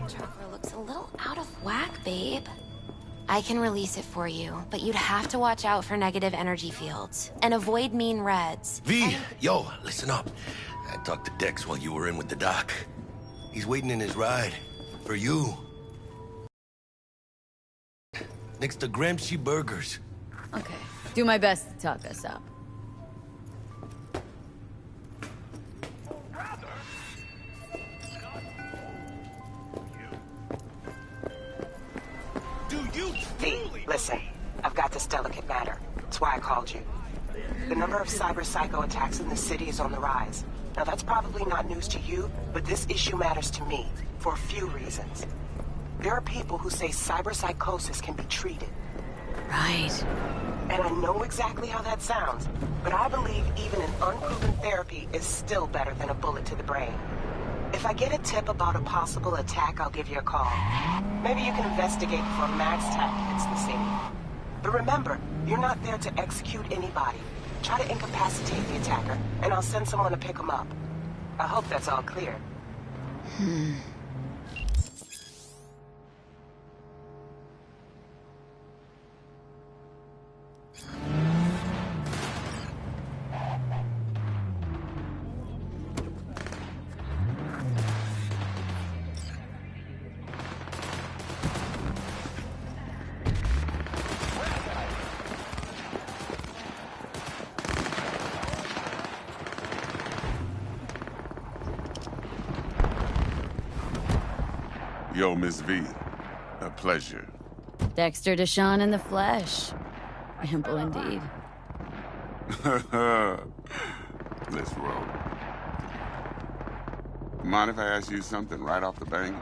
Chakra looks a little out of whack, babe. I can release it for you, but you'd have to watch out for negative energy fields and avoid mean reds. V, yo, listen up. I talked to Dex while you were in with the doc. He's waiting in his ride for you. Next to Gramsci Burgers. Okay, do my best to talk us up. Listen, I've got this delicate matter. That's why I called you. The number of cyber-psycho attacks in the city is on the rise. Now that's probably not news to you, but this issue matters to me for a few reasons. There are people who say cyberpsychosis can be treated. Right. And I know exactly how that sounds, but I believe even an unproven therapy is still better than a bullet to the brain. If I get a tip about a possible attack, I'll give you a call. Maybe you can investigate before Max Tech hits the scene. But remember, you're not there to execute anybody. Try to incapacitate the attacker, and I'll send someone to pick him up. I hope that's all clear. Yo, Miss V. A pleasure. Dexter Deshawn in the flesh. Ample indeed. Let's roll. Mind if I ask you something right off the bang?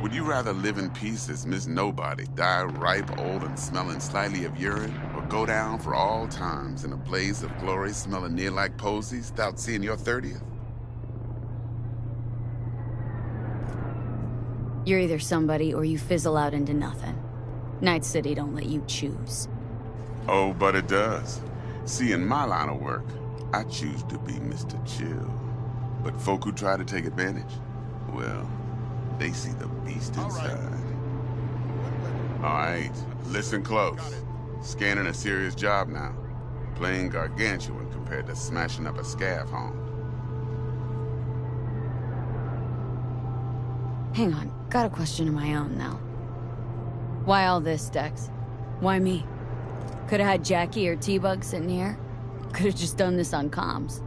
Would you rather live in peace as Miss Nobody, die ripe, old, and smelling slightly of urine, or go down for all times in a blaze of glory smelling near like posies without seeing your 30th? You're either somebody or you fizzle out into nothing. Night City don't let you choose. Oh, but it does. See, in my line of work, I choose to be Mr. Chill. But folk who try to take advantage, well, they see the beast inside. All right, listen close. Scanning a serious job now. Playing gargantuan compared to smashing up a scav home. Hang on, got a question of my own now. Why all this, Dex? Why me? Could've had Jackie or T-Bug sitting here. Could've just done this on comms.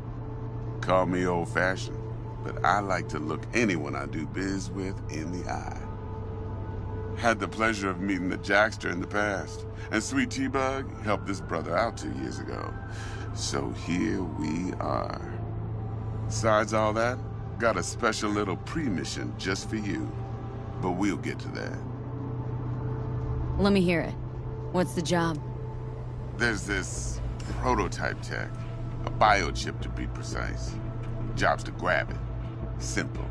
Call me old-fashioned, but I like to look anyone I do biz with in the eye. Had the pleasure of meeting the Jackster in the past, and Sweet T-Bug helped this brother out 2 years ago. So here we are. Besides all that, got a special little pre-mission just for you. But we'll get to that. Let me hear it. What's the job? There's this prototype tech. A biochip to be precise. Job's to grab it. Simple.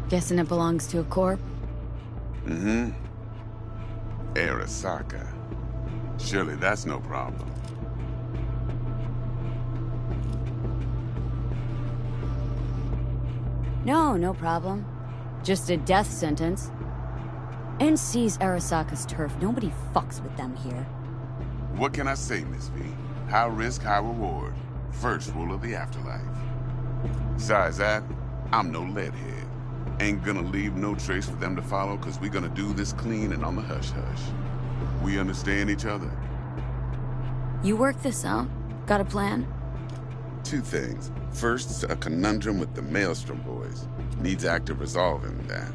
Guessing it belongs to a corp? Mm-hmm. Arasaka. Surely that's no problem. No problem. Just a death sentence. NC's Arasaka's turf. Nobody fucks with them here. What can I say, Miss V? High risk, high reward. First rule of the afterlife. Besides that, I'm no leadhead. Ain't gonna leave no trace for them to follow, cause we gonna do this clean and on the hush-hush. We understand each other? You work this out? Got a plan? Two things. First, a conundrum with the Maelstrom boys. Needs active resolving that.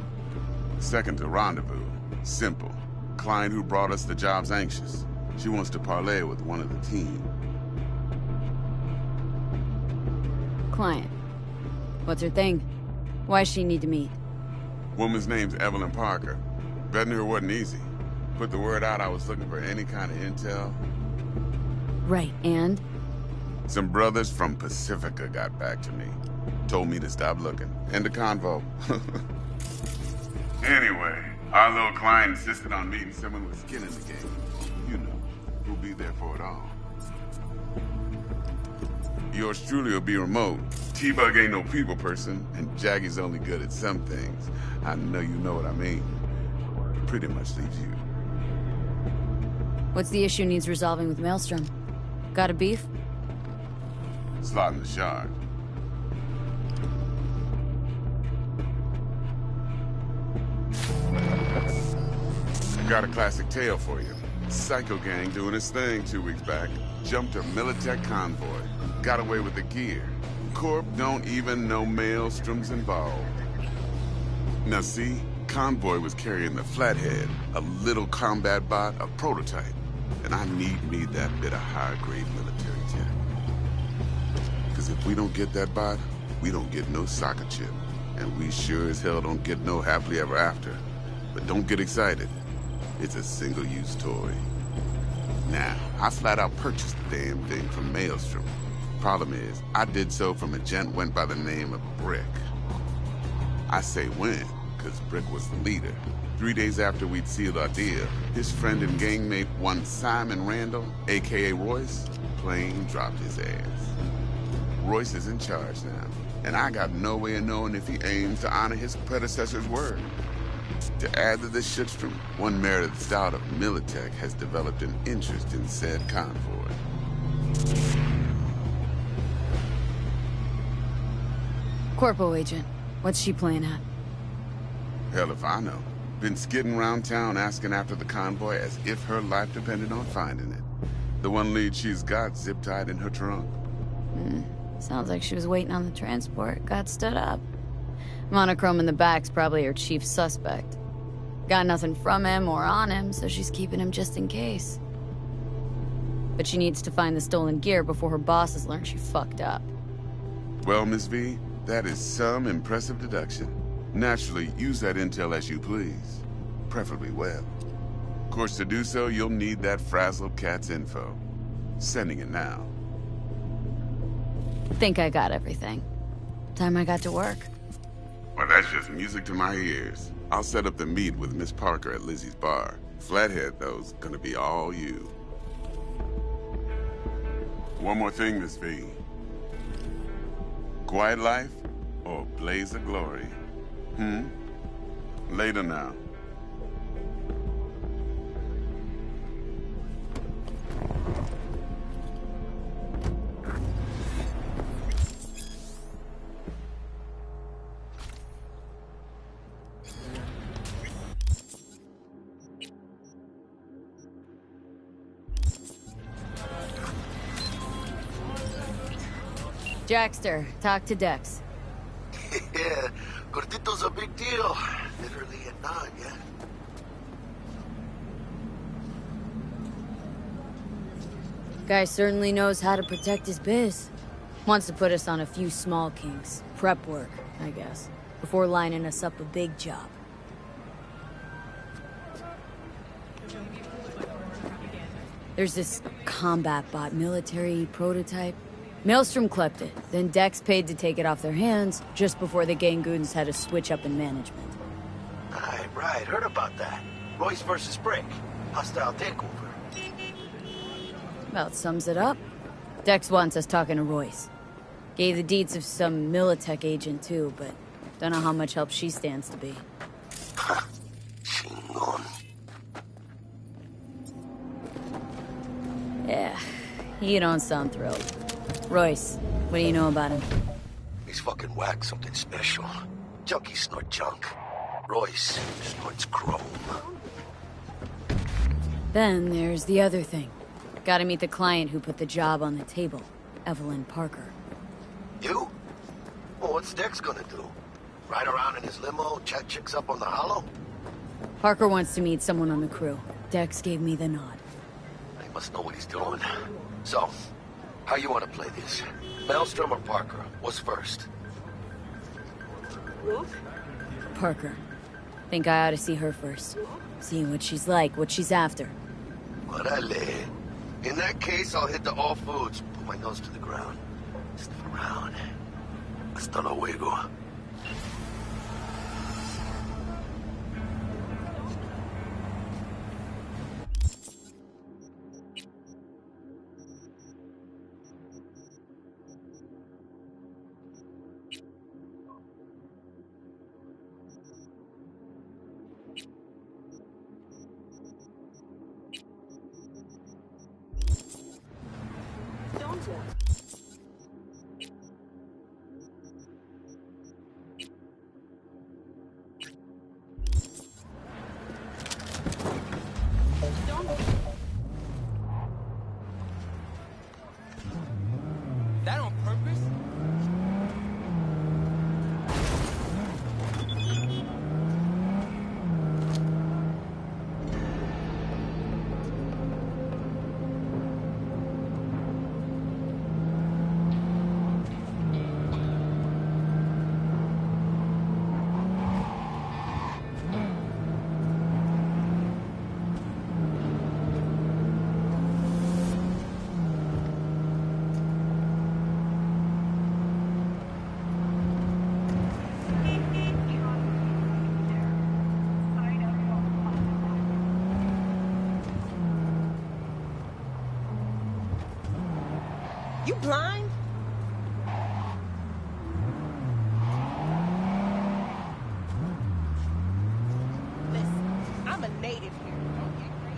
Second, a rendezvous. Simple. Client who brought us the job's anxious. She wants to parlay with one of the team. Client. What's her thing? Why does she need to meet? Woman's name's Evelyn Parker. Betting her wasn't easy. Put the word out I was looking for any kind of intel. Right, and? Some brothers from Pacifica got back to me. Told me to stop looking. End of convo. Anyway, our little client insisted on meeting someone with skin in the game. You know, who'll be there for it all. Yours truly will be remote. T-Bug ain't no people person, and Jaggy's only good at some things. I know you know what I mean. Pretty much leaves you. What's the issue needs resolving with Maelstrom? Got a beef? Slotting the shard. Got a classic tale for you. Psycho gang doing his thing 2 weeks back. Jumped a Militech convoy. Got away with the gear. Corp don't even know Maelstrom's involved. Now see, convoy was carrying the Flathead, a little combat bot, a prototype. And I need me that bit of high-grade military tech. Because if we don't get that bot, we don't get no soccer chip. And we sure as hell don't get no happily ever after. But don't get excited. It's a single-use toy. Now, I flat out purchased the damn thing from Maelstrom. Problem is, I did so from a gent went by the name of Brick. I say when, because Brick was the leader. 3 days after we'd sealed our deal, his friend and gangmate, one Simon Randall, a.k.a. Royce, plain dropped his ass. Royce is in charge now, and I got no way of knowing if he aims to honor his predecessor's word. To add to this shitstorm, one Meredith Stout of Militech has developed an interest in said convoy. Corpo agent. What's she playing at? Hell if I know. Been skidding around town asking after the convoy as if her life depended on finding it. The one lead she's got zip-tied in her trunk. Sounds like she was waiting on the transport, got stood up. Monochrome in the back's probably her chief suspect. Got nothing from him or on him, so she's keeping him just in case. But she needs to find the stolen gear before her bosses learn she fucked up. Well, Miss V, that is some impressive deduction. Naturally, use that intel as you please. Preferably well. Of course, to do so, you'll need that frazzled cat's info. Sending it now. Think I got everything. Time I got to work. Well, that's just music to my ears. I'll set up the meet with Miss Parker at Lizzie's bar. Flathead, though's gonna be all you. One more thing, Miss V. Quiet life or blaze of glory? Later now. Jackster, talk to Dex. Yeah, Gordito's a big deal. Literally and not, yeah. Guy certainly knows how to protect his biz. Wants to put us on a few small kinks. Prep work, I guess. Before lining us up a big job. There's this combat bot military prototype. Maelstrom clept it, then Dex paid to take it off their hands just before the Gangoons had a switch up in management. Right, heard about that. Royce versus Brick. Hostile takeover. About sums it up. Dex wants us talking to Royce. Gave the deeds of some Militech agent too, but don't know how much help she stands to be. Chingon. Yeah, you don't sound thrilled. Royce, what do you know about him? He's fucking whack, something special. Junkies snort junk. Royce snorts chrome. Then there's the other thing. Gotta meet the client who put the job on the table, Evelyn Parker. You? Well, what's Dex gonna do? Ride around in his limo, chat chicks up on the hollow? Parker wants to meet someone on the crew. Dex gave me the nod. He must know what he's doing. So, how you want to play this? Maelstrom or Parker? What's first? Parker. Think I ought to see her first. See what she's like, what she's after. Orale. In that case, I'll hit the all foods. Put my nose to the ground. Sniff around. Hasta luego. That on purpose? You blind? Listen, I'm a native here. Don't get crazy.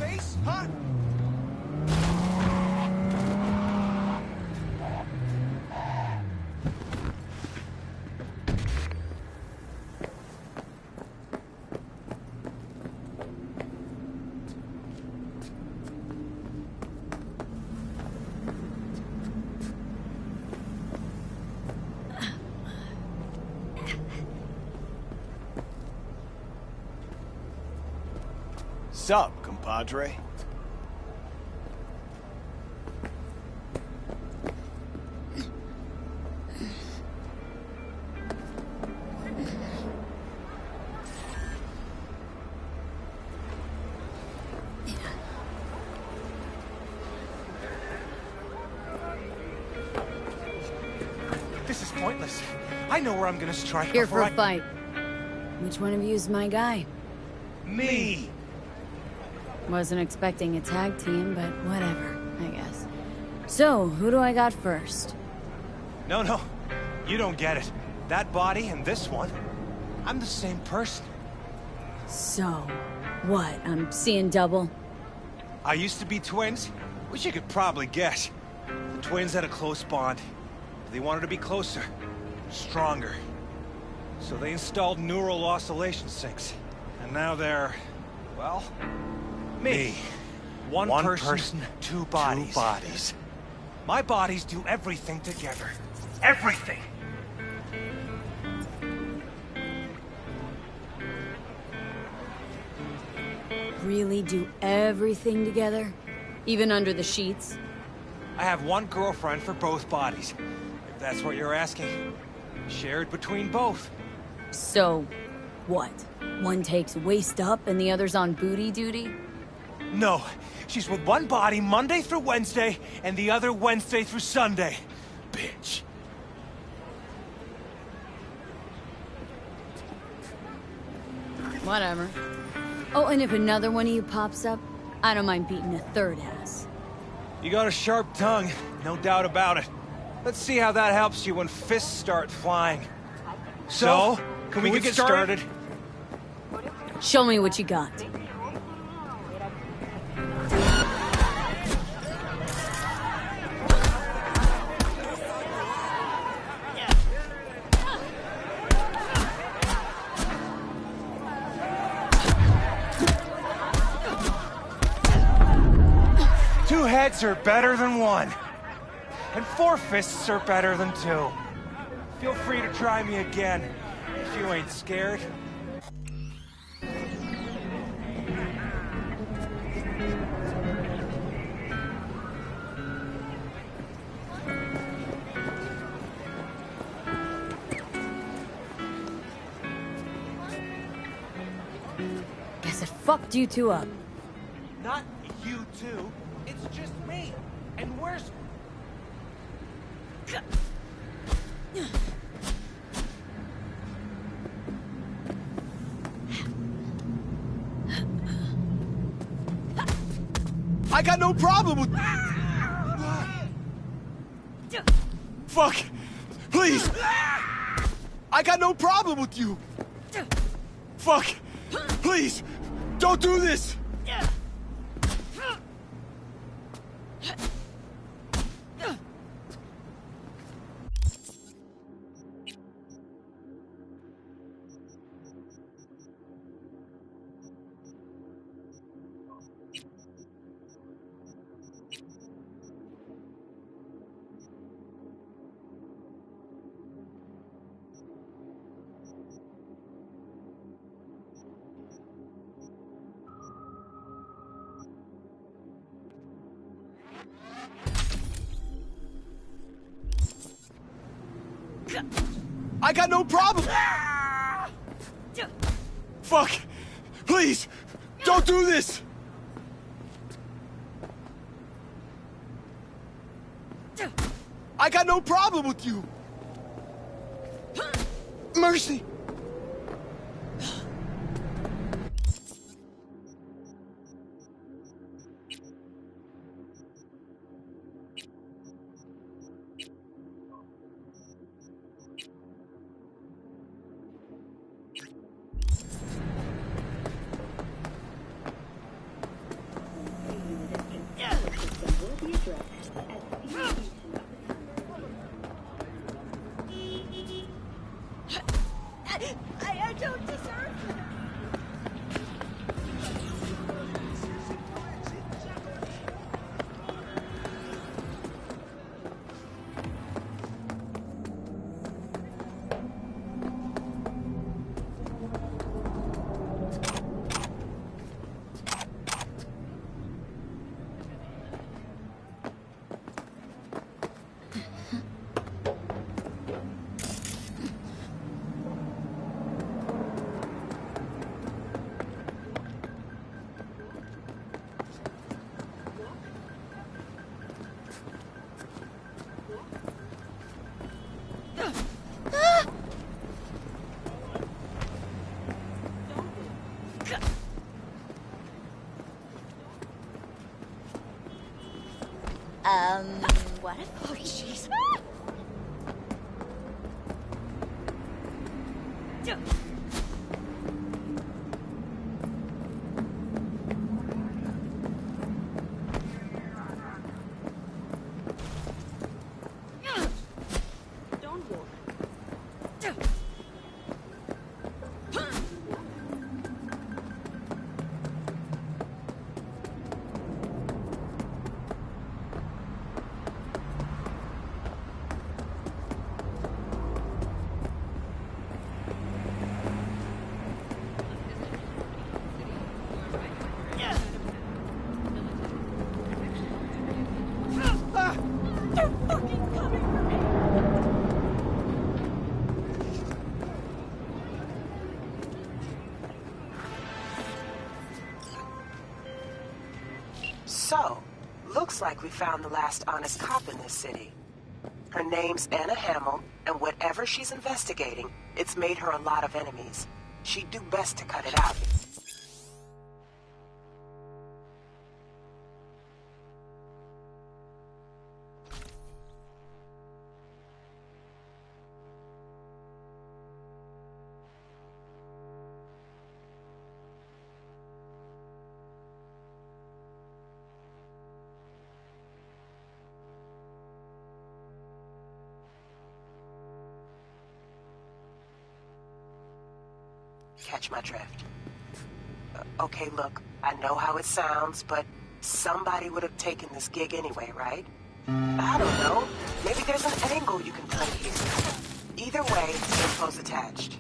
face, huh? Sup, compadre? This is pointless. I know where I'm gonna strike Here for before a fight. Which one of you is my guy? Me! Wasn't expecting a tag team, but whatever, I guess. So, who do I got first? No, you don't get it. That body and this one, I'm the same person. So, what? I'm seeing double? I used to be twins, which you could probably guess. The twins had a close bond. They wanted to be closer, stronger. So they installed neural oscillation sinks. And now they're, well, me. One person, two bodies. My bodies do everything together. Everything! Really do everything together? Even under the sheets? I have one girlfriend for both bodies, if that's what you're asking. Shared between both. So, what? One takes waist up and the other's on booty duty? No, she's with one body Monday through Wednesday, and the other Wednesday through Sunday. Bitch. Whatever. Oh, and if another one of you pops up, I don't mind beating a third ass. You got a sharp tongue, no doubt about it. Let's see how that helps you when fists start flying. So, can we get started? Show me what you got. Two heads are better than one. And four fists are better than two. Feel free to try me again, if you ain't scared. Guess it fucked you two up. Not you two, it's just me. And where's... I got no problem with... Fuck! Please! I got no problem with you! Fuck! Please! Don't do this! I got no problem! Fuck! Please! Don't do this! I got no problem with you! Mercy! I don't deserve that. What if... Oh, jeez. Don't walk. They're fucking coming for me! So, looks like we found the last honest cop in this city. Her name's Anna Hamill, and whatever she's investigating, it's made her a lot of enemies. She'd do best to cut it out. Catch my drift. Okay, look, I know how it sounds, but somebody would have taken this gig anyway, right? I don't know. Maybe there's an angle you can play here. Either way, info's attached.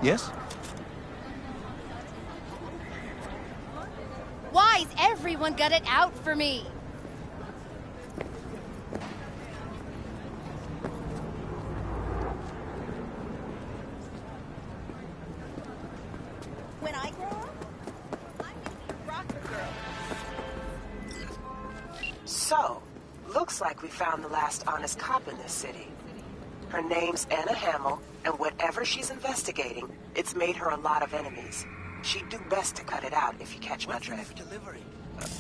Yes? Why's everyone got it out for me? When I grow up, I'm gonna be a rocker girl. So, looks like we found the last honest cop in this city. Her name's Anna Hamill, and whatever she's investigating, it's made her a lot of enemies. She'd do best to cut it out if you catch my drift.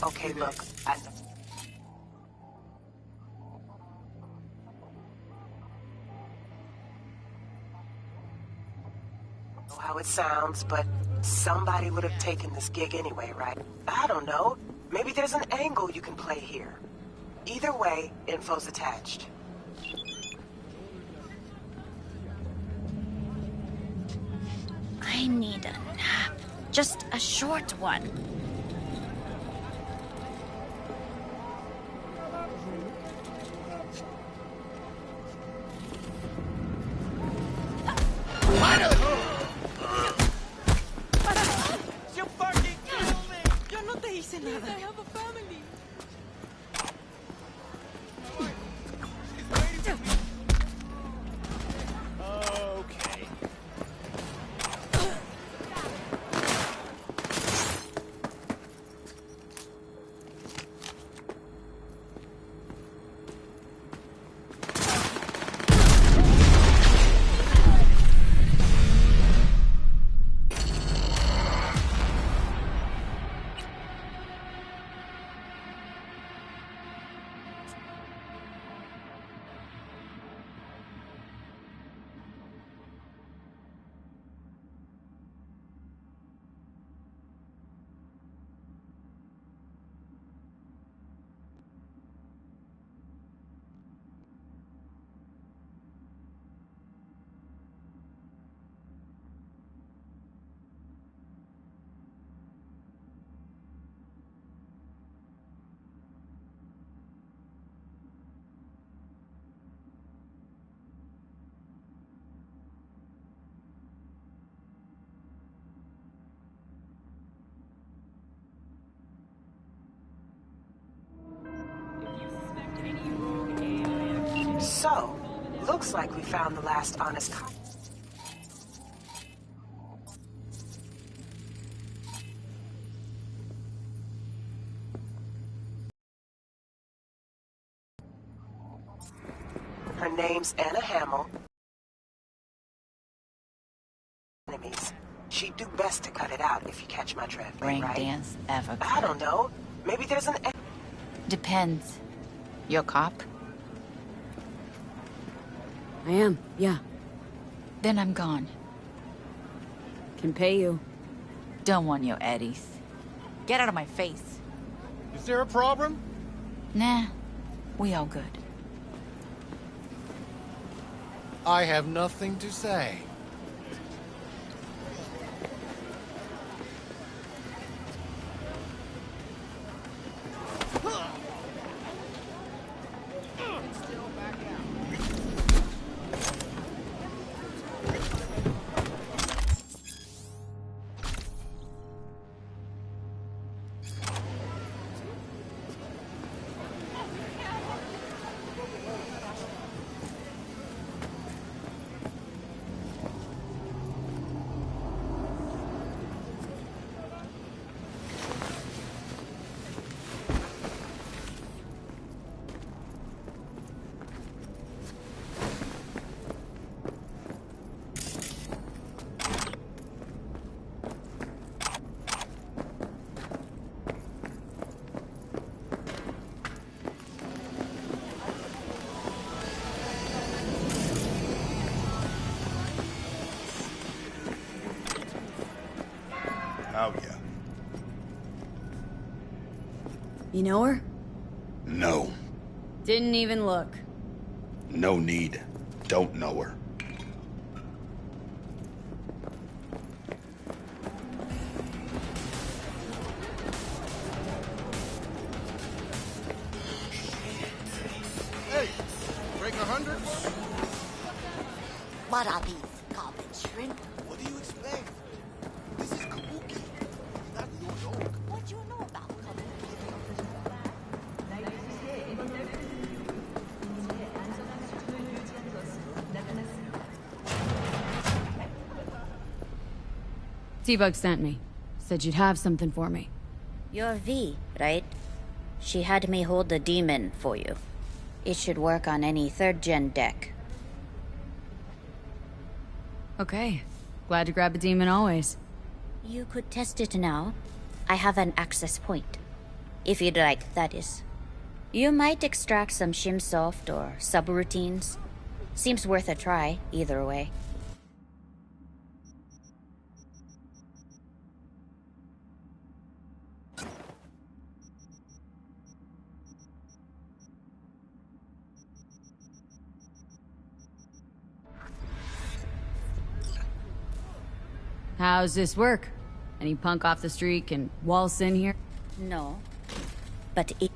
Okay, look, I know how it sounds, but somebody would have taken this gig anyway, right? I don't know. Maybe there's an angle you can play here. Either way, info's attached. I need a nap. Just a short one. You fucking kill me! Yo no te hice nada. I have a family. Okay. So, looks like we found the last honest cop. Her name's Anna Hamill. Enemies. She'd do best to cut it out if you catch my drift, Brain right? dance ever I don't know. Maybe there's an... Depends. You're a cop? I am, yeah. Then I'm gone. Can pay you. Don't want your eddies. Get out of my face. Is there a problem? Nah, we all good. I have nothing to say. Oh, yeah. You know her? No. Didn't even look. No need. Don't know her. Hey, break 100? What are these, garbage shrimp? What do you expect? T-Bug sent me. Said you'd have something for me. You're V, right? She had me hold the demon for you. It should work on any 3rd-gen deck. Okay. Glad to grab a demon always. You could test it now. I have an access point. If you'd like, that is. You might extract some shimsoft or subroutines. Seems worth a try, either way. How's this work? Any punk off the street can waltz in here? No. But it...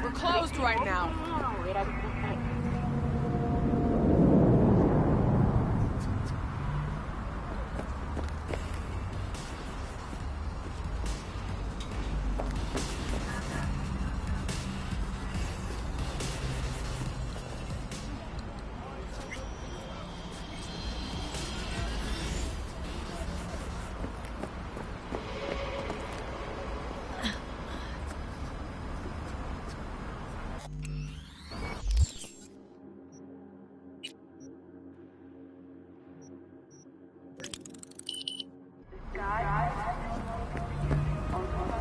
We're closed right now.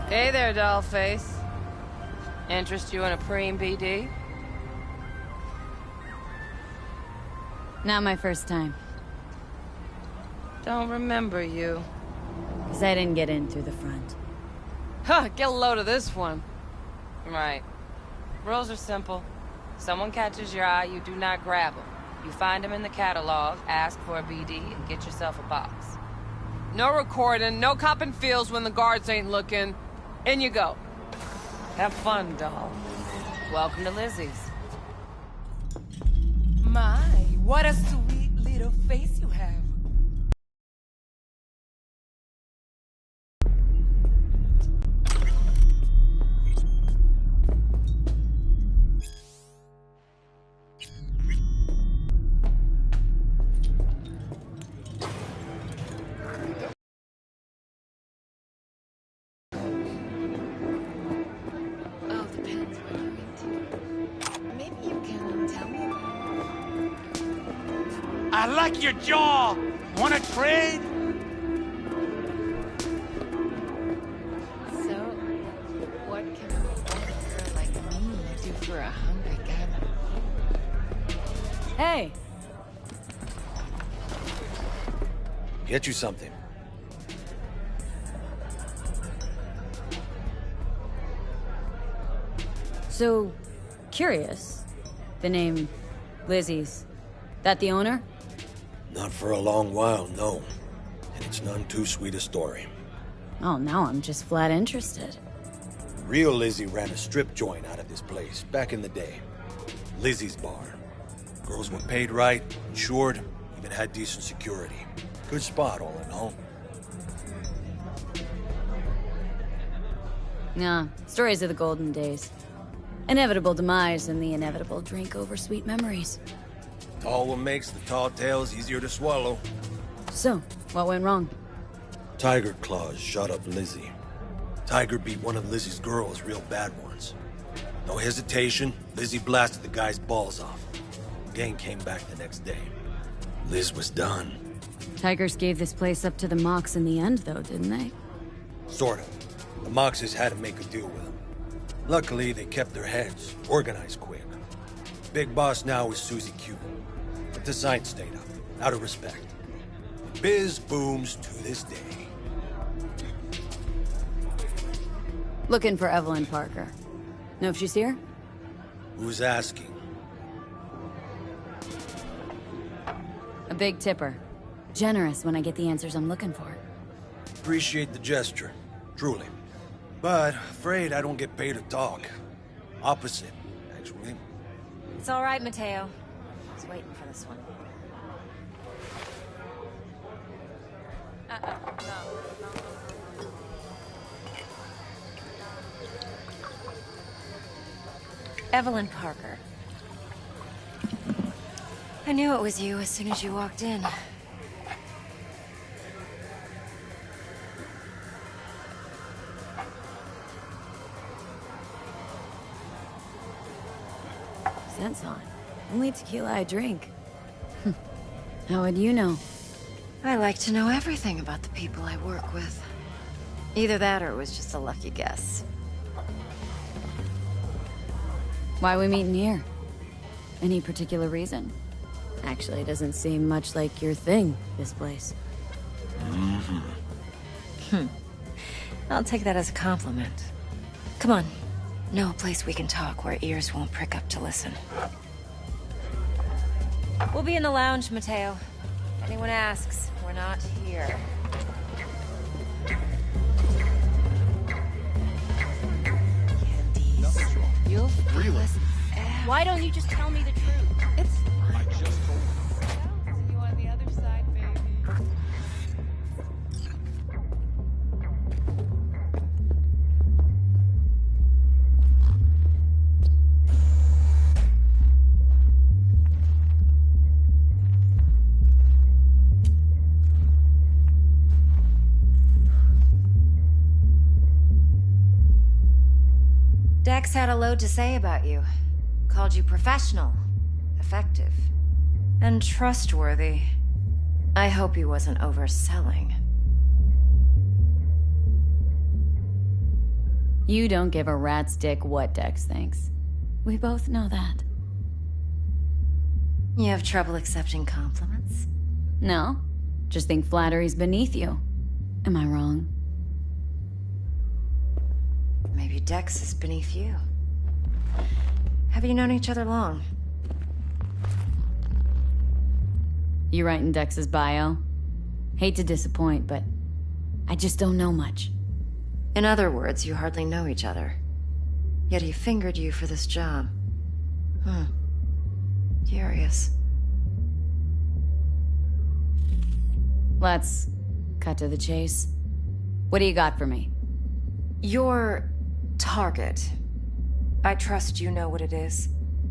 Hey there, dollface. Interest you in a preem BD? Not my first time. Don't remember you. 'Cause I didn't get in through the front. Huh, get a load of this one. Right. Rules are simple. Someone catches your eye, you do not grab them. You find them in the catalog, ask for a BD, and get yourself a box. No recording, no copping feels when the guards ain't looking. In you go. Have fun, doll. Welcome to Lizzie's. My, what a sweet little face you have. Oh, the pen's wearing. Maybe you can tell me. I like your jaw. Wanna trade? So, what can a wanderer like me do for a hungry gun? Hey! Get you something. So, curious. The name Lizzie's. That the owner? Not for a long while, no. And it's none too sweet a story. Oh, now I'm just flat interested. Real Lizzie ran a strip joint out of this place back in the day. Lizzie's Bar. Girls were paid right, insured, even had decent security. Good spot, all in all. Nah, stories of the golden days. Inevitable demise and the inevitable drink over sweet memories. All what makes the tall tales easier to swallow. So, what went wrong? Tiger Claws shot up Lizzie. Tiger beat one of Lizzie's girls real bad once. No hesitation, Lizzie blasted the guy's balls off. Gang came back the next day. Liz was done. Tigers gave this place up to the Mox in the end, though, didn't they? Sort of. The Moxes had to make a deal with them. Luckily, they kept their heads, organized quick. Big boss now is Susie Q. But the sign stayed up, out of respect. Biz booms to this day. Looking for Evelyn Parker. Know if she's here? Who's asking? A big tipper. Generous when I get the answers I'm looking for. Appreciate the gesture, truly. But afraid I don't get paid to talk. Opposite, actually. It's all right, Mateo. I was waiting for this one. Evelyn Parker. I knew it was you as soon as you walked in. Scent's on. Only tequila I drink. How would you know? I like to know everything about the people I work with. Either that or it was just a lucky guess. Why we meeting here? Any particular reason? Actually, it doesn't seem much like your thing, this place. I'll take that as a compliment. Come on. Know a place we can talk where ears won't prick up to listen. We'll be in the lounge, Mateo. If anyone asks, we're not here. Nothing's wrong. You'll Really? Why don't you just tell me the truth? It's I just told you. See you on the other side, baby. Dex had a load to say about you. Called you professional, effective, and trustworthy. I hope he wasn't overselling. You don't give a rat's dick what Dex thinks. We both know that. You have trouble accepting compliments? No, just think flattery's beneath you. Am I wrong? Maybe Dex is beneath you. Have you known each other long? You writing Dex's bio? Hate to disappoint, but I just don't know much. In other words, you hardly know each other. Yet he fingered you for this job. Curious. Let's cut to the chase. What do you got for me? Your target. I trust you know what it is.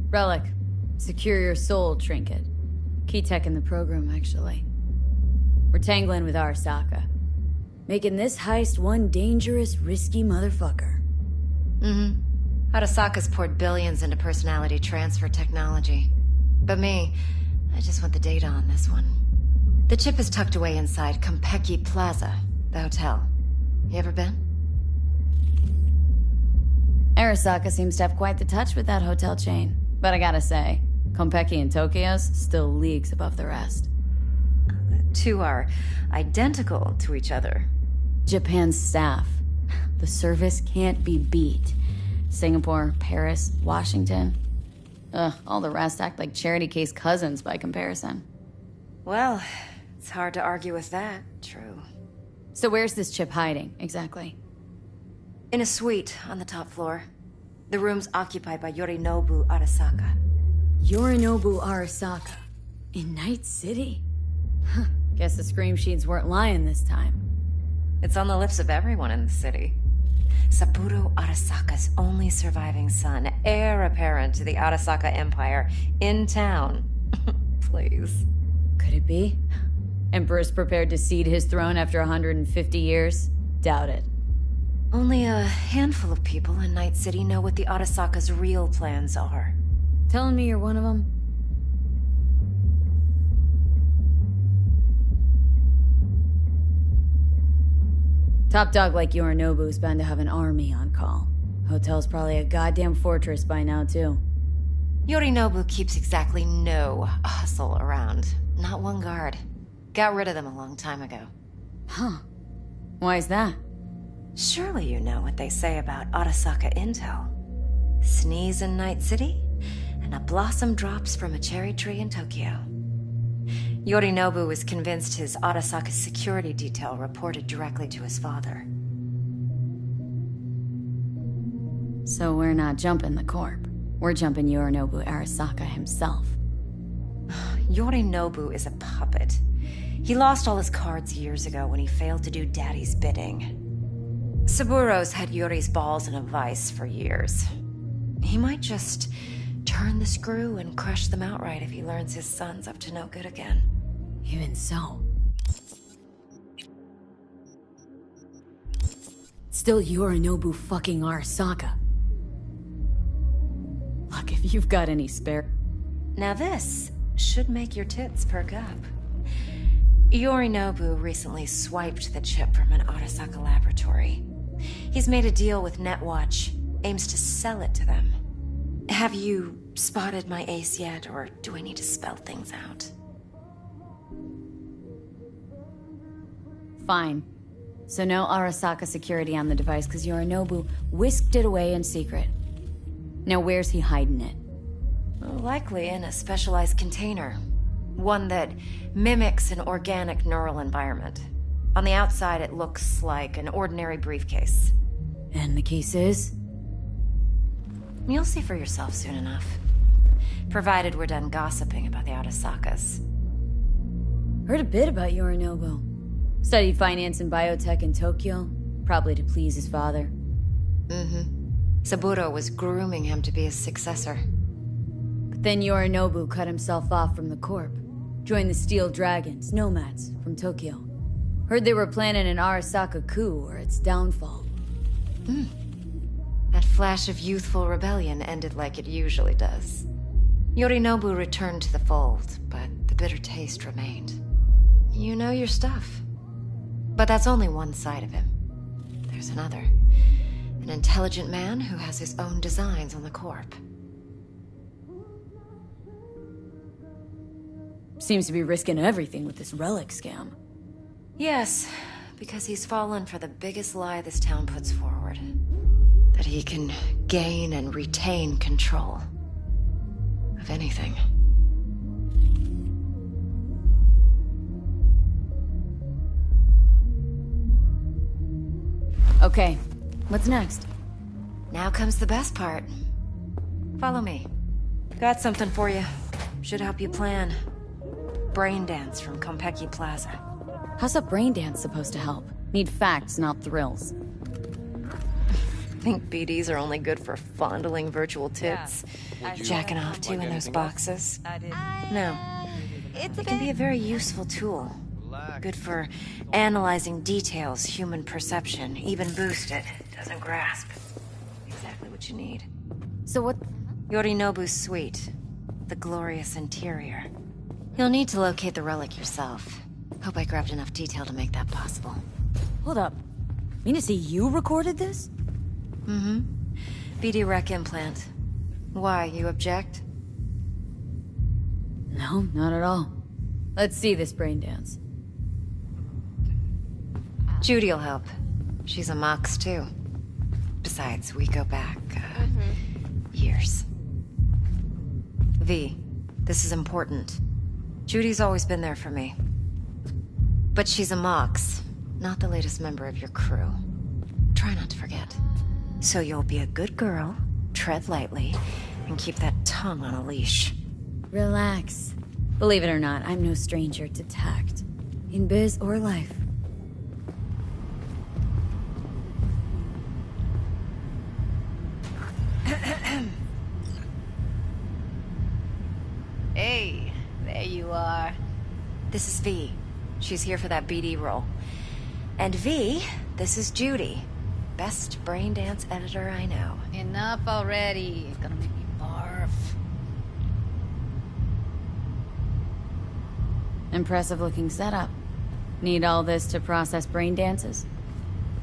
Relic. Secure your soul trinket. Key tech in the program, actually. We're tangling with Arasaka. Making this heist one dangerous, risky motherfucker. Arasaka's poured billions into personality transfer technology. But me, I just want the data on this one. The chip is tucked away inside Konpeki Plaza, the hotel. You ever been? Arasaka seems to have quite the touch with that hotel chain. But I gotta say, Konpeki in Tokyo's still leagues above the rest. The two are identical to each other. Japan's staff. The service can't be beat. Singapore, Paris, Washington. All the rest act like charity case cousins by comparison. Well, it's hard to argue with that. True. So where's this chip hiding, exactly? In a suite on the top floor. The room's occupied by Yorinobu Arasaka. Yorinobu Arasaka? In Night City? Guess the scream sheets weren't lying this time. It's on the lips of everyone in the city. Saburo Arasaka's only surviving son, heir apparent to the Arasaka Empire, in town. Please. Could it be? Emperor's prepared to cede his throne after 150 years? Doubt it. Only a handful of people in Night City know what the Arasaka's real plans are. Telling me you're one of them? Top dog like Yorinobu's bound to have an army on call. Hotel's probably a goddamn fortress by now, too. Yorinobu keeps exactly no hustle around. Not one guard. Got rid of them a long time ago. Huh. Why is that? Surely you know what they say about Arasaka intel. Sneeze in Night City, and a blossom drops from a cherry tree in Tokyo. Yorinobu was convinced his Arasaka security detail reported directly to his father. So we're not jumping the corp. We're jumping Yorinobu Arasaka himself. Yorinobu is a puppet. He lost all his cards years ago when he failed to do Daddy's bidding. Saburo's had Yuri's balls in a vice for years. He might just turn the screw and crush them outright if he learns his son's up to no good again. Even so. Still Yorinobu fucking Arasaka. Look, if you've got any spare... Now this should make your tits perk up. Yorinobu recently swiped the chip from an Arasaka laboratory. He's made a deal with Netwatch, aims to sell it to them. Have you spotted my ace yet, or do I need to spell things out? Fine. So no Arasaka security on the device because Yorinobu whisked it away in secret. Now where's he hiding it? Well, likely in a specialized container. One that mimics an organic neural environment. On the outside, it looks like an ordinary briefcase. And the case is? You'll see for yourself soon enough. Provided we're done gossiping about the Arasakas. Heard a bit about Yorinobu. Studied finance and biotech in Tokyo, probably to please his father. Saburo was grooming him to be his successor. But then Yorinobu cut himself off from the corp. Joined the Steel Dragons, nomads, from Tokyo. Heard they were planning an Arasaka coup or its downfall. That flash of youthful rebellion ended like it usually does. Yorinobu returned to the fold, but the bitter taste remained. You know your stuff. But that's only one side of him. There's another. An intelligent man who has his own designs on the corp. Seems to be risking everything with this relic scam. Yes, because he's fallen for the biggest lie this town puts forward. That he can gain and retain control of anything. Okay, what's next? Now comes the best part. Follow me. Got something for you. Should help you plan. Brain dance from Konpeki Plaza. How's a brain dance supposed to help? Need facts, not thrills. Think BDs are only good for fondling virtual tits? Jacking off to in those boxes? No. It can be a very useful tool. Good for analyzing details, human perception, even boosted. Doesn't grasp. Exactly what you need. So what? Yorinobu's suite. The glorious interior. You'll need to locate the relic yourself. Hope I grabbed enough detail to make that possible. Hold up. Mean to say you recorded this? Mm-hmm. BD rec implant. Why, you object? No, not at all. Let's see this brain dance. Judy'll help. She's a Mox, too. Besides, we go back, years. V, this is important. Judy's always been there for me. But she's a Mox, not the latest member of your crew. Try not to forget. So you'll be a good girl, tread lightly, and keep that tongue on a leash. Relax. Believe it or not, I'm no stranger to tact. In biz or life. Hey, there you are. This is V. She's here for that BD role. And V, this is Judy. Best brain dance editor I know. Enough already. It's gonna make me barf. Impressive looking setup. Need all this to process brain dances?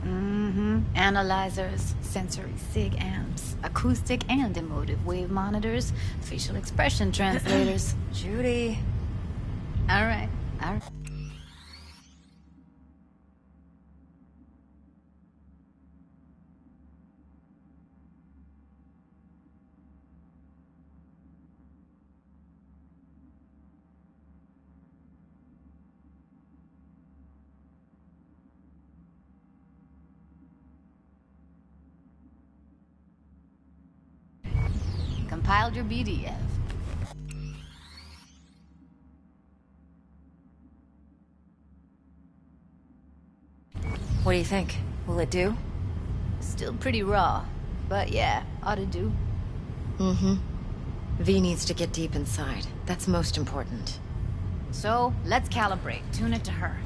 Mm-hmm. Analyzers, sensory sig amps, acoustic and emotive wave monitors, facial expression translators. Judy. All right. Compiled your BDF. What do you think? Will it do? Still pretty raw, but yeah, ought to do. Mm-hmm. V needs to get deep inside. That's most important. So, let's calibrate. Tune it to her.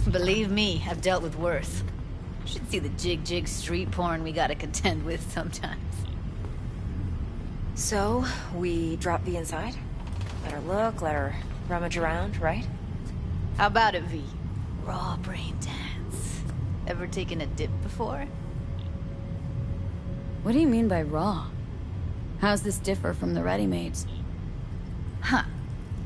Believe me, I've dealt with worse. Should see the jig street porn we gotta contend with sometimes. So, we drop V inside? Let her look, let her rummage around, right? How about it, V? Raw brain dance. Ever taken a dip before? What do you mean by raw? How's this differ from the ready-mades? Huh.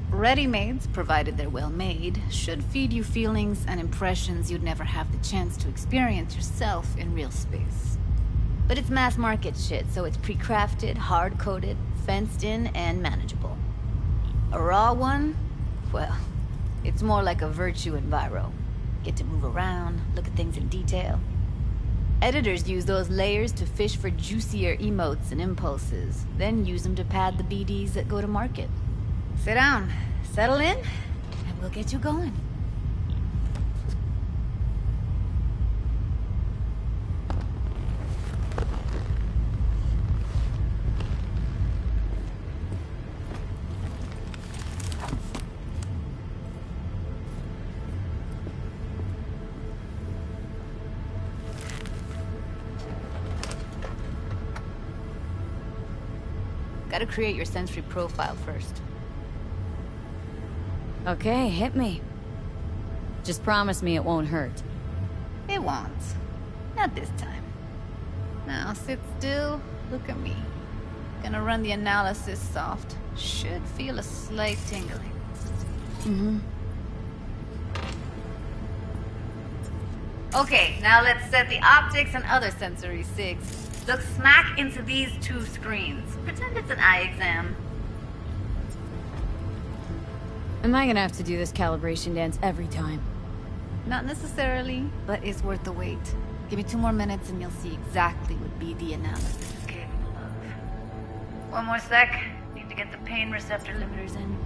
Ready-mades, provided they're well-made, should feed you feelings and impressions you'd never have the chance to experience yourself in real space. But it's mass-market shit, so it's pre-crafted, hard-coded, fenced-in, and manageable. A raw one? Well, it's more like a virtue enviro. Get to move around, look at things in detail. Editors use those layers to fish for juicier emotes and impulses, then use them to pad the BDs that go to market. Sit down, settle in, and we'll get you going. Gotta create your sensory profile first. Okay, hit me. Just promise me it won't hurt. It won't. Not this time. Now sit still, look at me. Gonna run the analysis soft. Should feel a slight tingling. Mm-hmm. Okay, now let's set the optics and other sensory sigs. Look smack into these two screens. Pretend it's an eye exam. Am I gonna have to do this calibration dance every time? Not necessarily, but it's worth the wait. Give me 2 more minutes and you'll see exactly what BD analysis is capable of. One more sec. Need to get the pain receptor limiters in.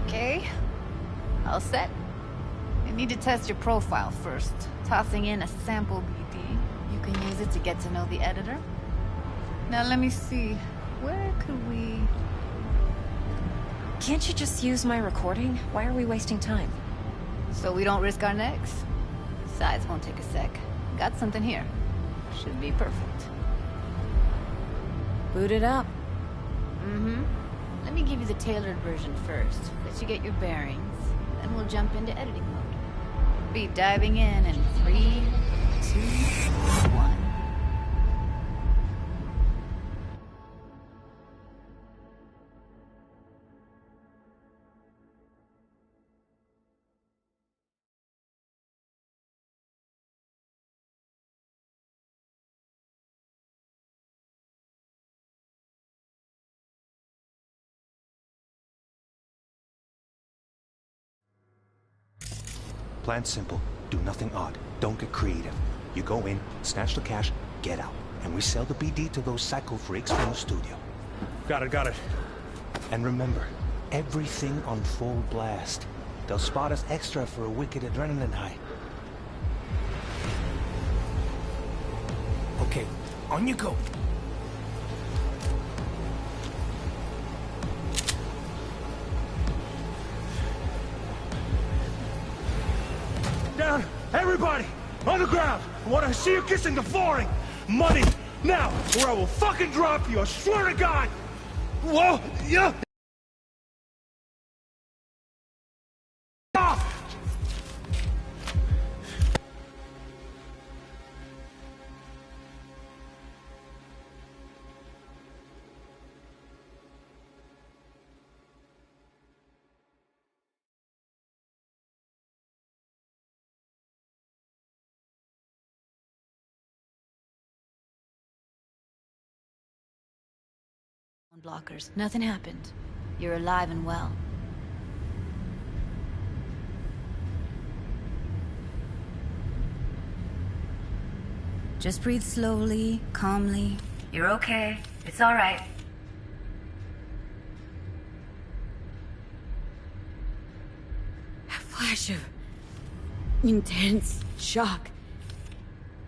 Okay. All set. You need to test your profile first. Tossing in a sample BD. You can use it to get to know the editor. Now let me see. Where could we... Can't you just use my recording? Why are we wasting time? So we don't risk our necks? Besides, won't take a sec. Got something here. Should be perfect. Boot it up. Mm-hmm. Let me give you the tailored version first. Let you get your bearings. Then we'll jump into editing mode. Be diving in 3, 2, 1. Plan simple. Do nothing odd. Don't get creative. You go in, snatch the cash, get out. And we sell the BD to those psycho freaks from the studio. Got it. And remember, everything on full blast. They'll spot us extra for a wicked adrenaline high. Okay, on you go. Down! Everybody! On the ground! I want to see you kissing the flooring! Money! Now! Or I will fucking drop you! I swear to God! Whoa! Yeah! Blockers. Nothing happened. You're alive and well. Just breathe slowly, calmly. You're okay. It's all right. A flash of intense shock.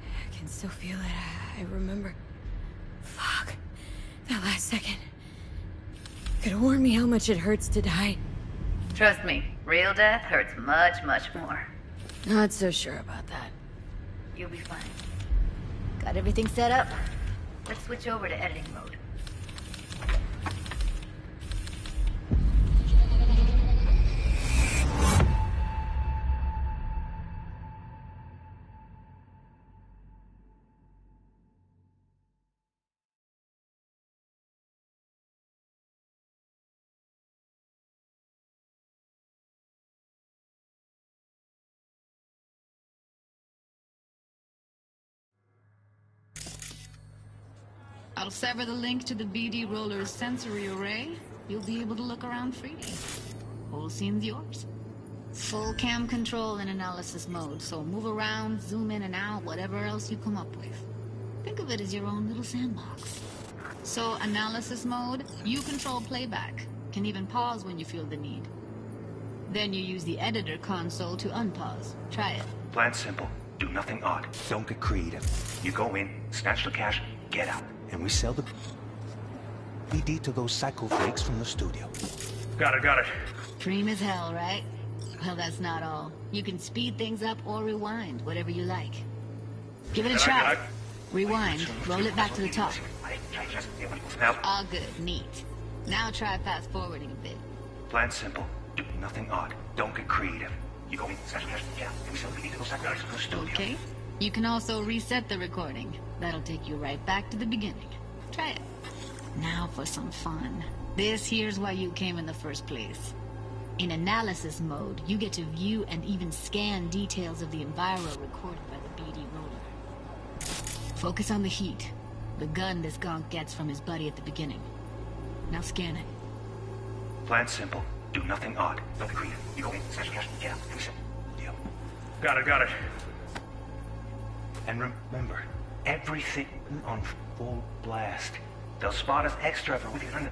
I can still feel it. I remember. Fuck. That last second. Could have warned me how much it hurts to die. Trust me, real death hurts much, much more. Not so sure about that. You'll be fine. Got everything set up? Let's switch over to editing mode. I'll sever the link to the BD Roller's sensory array. You'll be able to look around freely. Whole scene's yours. Full cam control in analysis mode, so move around, zoom in and out, whatever else you come up with. Think of it as your own little sandbox. So, analysis mode, you control playback. Can even pause when you feel the need. Then you use the editor console to unpause. Try it. Plan simple. Do nothing odd. Don't get creative. You go in, snatch the cash, get out. And we sell the BD to those psycho freaks from the studio. Got it. Dream as hell, right? Well, that's not all. You can speed things up or rewind, whatever you like. Give it a try. Rewind, roll it back to the top. All good, neat. Now try fast forwarding a bit. Plan simple. Do nothing odd. Don't get creative. You go in, snatch the cash, get out. And we sell the BD to those psycho freaks from the studio. Okay. You can also reset the recording. That'll take you right back to the beginning. Try it. Now for some fun. This here's why you came in the first place. In analysis mode, you get to view and even scan details of the enviro recorded by the BD roller. Focus on the heat. The gun this gonk gets from his buddy at the beginning. Now scan it. Plan simple. Do nothing odd. Don't be creative. You go in, snatch the cash, get out, and we sell. Deal. Got it. And remember, everything on full blast. They'll spot us extra if we get under.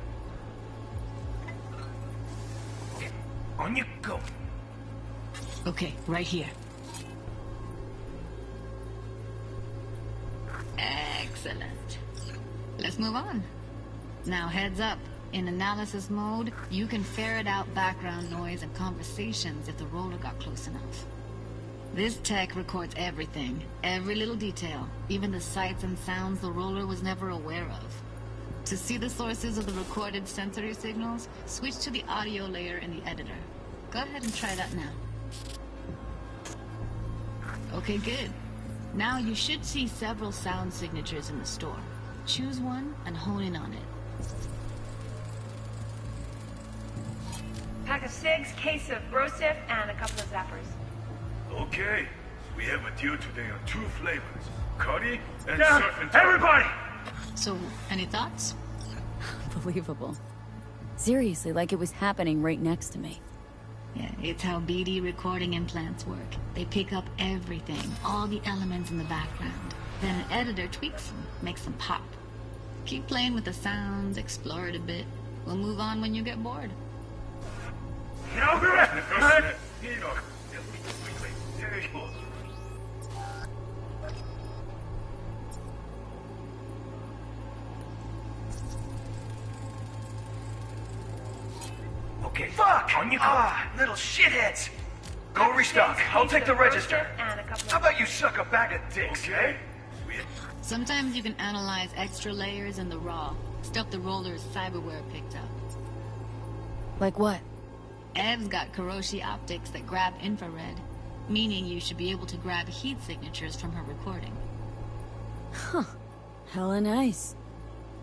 Okay, on you go. Okay, right here. Excellent. Let's move on. Now heads up. In analysis mode, you can ferret out background noise and conversations if the roller got close enough. This tech records everything, every little detail, even the sights and sounds the roller was never aware of. To see the sources of the recorded sensory signals, switch to the audio layer in the editor. Go ahead and try that now. Okay, good. Now you should see several sound signatures in the store. Choose one and hone in on it. Pack of cigs, case of Brosif, and a couple of zappers. Okay, we have a deal today on 2 flavors. Curry and surf and turf. Everybody! So, any thoughts? Unbelievable. Seriously, like it was happening right next to me. Yeah, it's how BD recording implants work. They pick up everything, all the elements in the background. Then an editor tweaks them, makes them pop. Keep playing with the sounds, explore it a bit. We'll move on when you get bored. Okay. Fuck! On you go. Little shitheads! Go restock. I'll take the register. How about you suck a bag of dicks, okay? Sometimes you can analyze extra layers in the raw. Stuff the roller's cyberware picked up. Like what? Ev's got Kiroshi optics that grab infrared, meaning you should be able to grab heat signatures from her recording. Huh. Hella nice.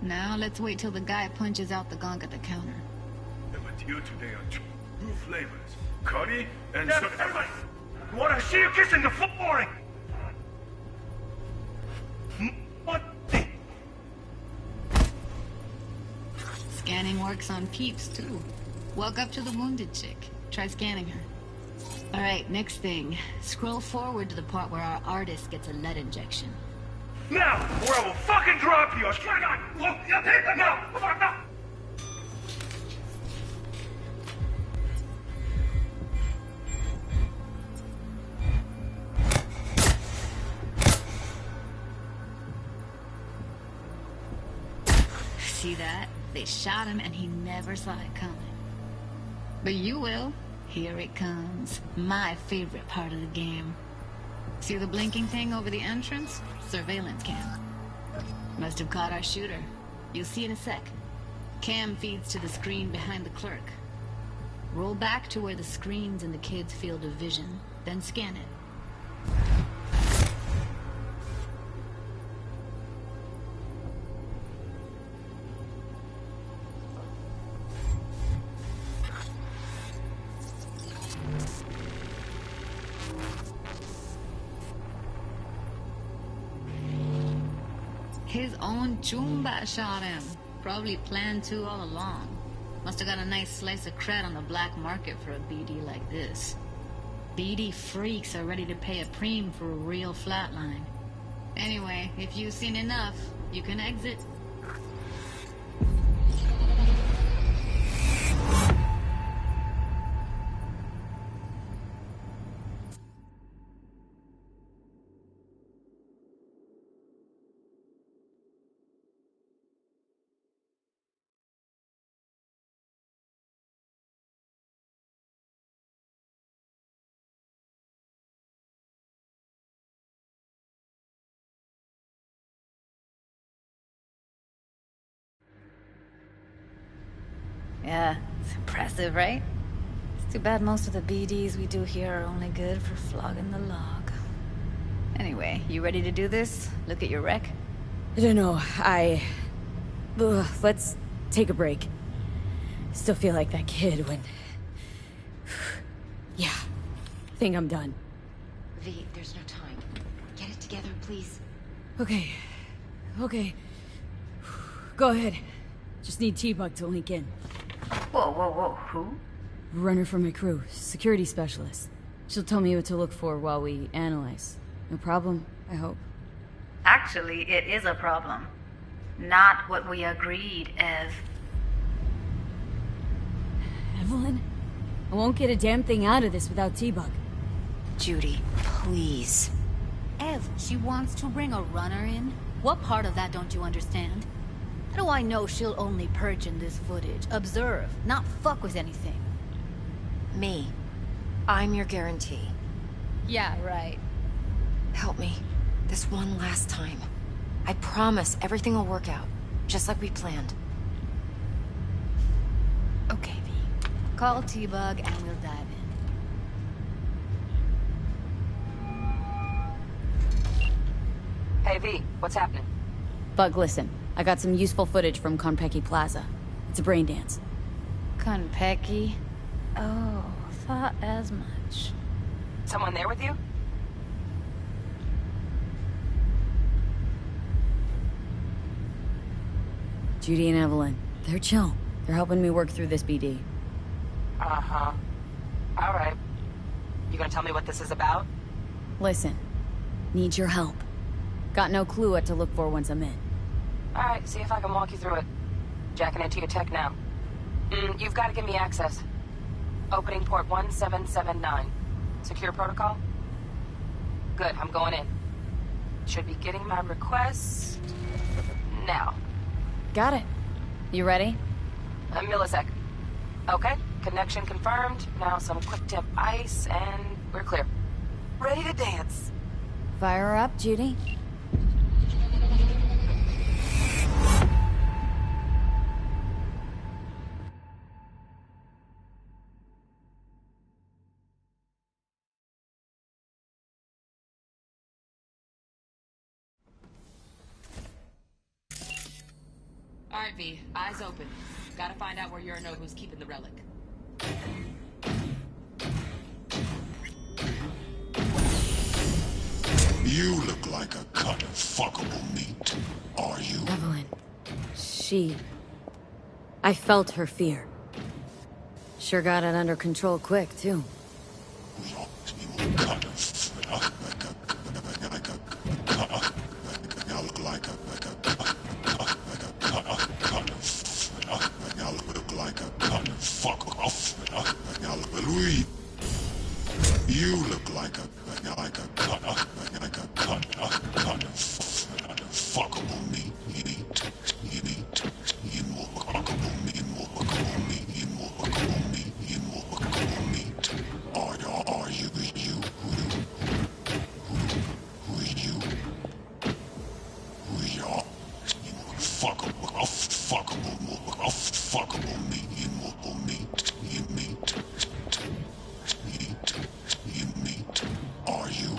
Now let's wait till the guy punches out the gong at the counter. Have a deal today on 2 flavors. Curry and surf. Everybody! I want to see you kissing the flooring! What? Scanning works on peeps, too. Walk up to the wounded chick. Try scanning her. Alright, next thing. Scroll forward to the part where our artist gets a lead injection. Now, or I will fucking drop you! I swear to God! Look, you take it now! Fuck now! See that? They shot him and he never saw it coming. But you will. Here it comes. My favorite part of the game. See the blinking thing over the entrance? Surveillance cam. Must have caught our shooter. You'll see in a sec. Cam feeds to the screen behind the clerk. Roll back to where the screen's in the kid's field of vision, then scan it. His own Chumba shot him. Probably planned to all along. Must have got a nice slice of cred on the black market for a BD like this. BD freaks are ready to pay a preem for a real flatline. Anyway, if you've seen enough, you can exit. Yeah, it's impressive, right? It's too bad most of the BDs we do here are only good for flogging the log. Anyway, you ready to do this? Look at your wreck? I don't know, let's take a break. Still feel like that kid when... Yeah, think I'm done. V, there's no time. Get it together, please. Okay. Go ahead. Just need T-Bug to link in. Whoa, who? Runner for my crew, security specialist. She'll tell me what to look for while we analyze. No problem, I hope. Actually, it is a problem. Not what we agreed, Ev. Evelyn? I won't get a damn thing out of this without T-Bug. Judy, please. Ev, she wants to bring a runner in? What part of that don't you understand? How do I know she'll only perch in this footage, observe, not fuck with anything? Me. I'm your guarantee. Yeah, right. Help me. This one last time. I promise everything will work out, just like we planned. Okay, V. Call T-Bug and we'll dive in. Hey, V, what's happening? Bug, listen. I got some useful footage from Konpeki Plaza. It's a brain dance. Konpeki? Oh, thought as much. Someone there with you? Judy and Evelyn. They're chill. They're helping me work through this BD. Uh-huh. All right. You gonna tell me what this is about? Listen. Need your help. Got no clue what to look for once I'm in. All right, see if I can walk you through it. Jacking into your tech now. You've got to give me access. Opening port 1779. Secure protocol? Good, I'm going in. Should be getting my request now. Got it. You ready? A millisec. Okay, connection confirmed. Now some quick tip ice, and we're clear. Ready to dance. Fire her up, Judy. Alright, V. Eyes open. Gotta find out where Yorinobu's keeping the relic. You look like a cut of fuckable meat. Are you? Evelyn. I felt her fear. Sure got it under control quick, too. You look like a fuckable meat. Are you? Who are you? Who are y'all? Fuckable meat. Are you?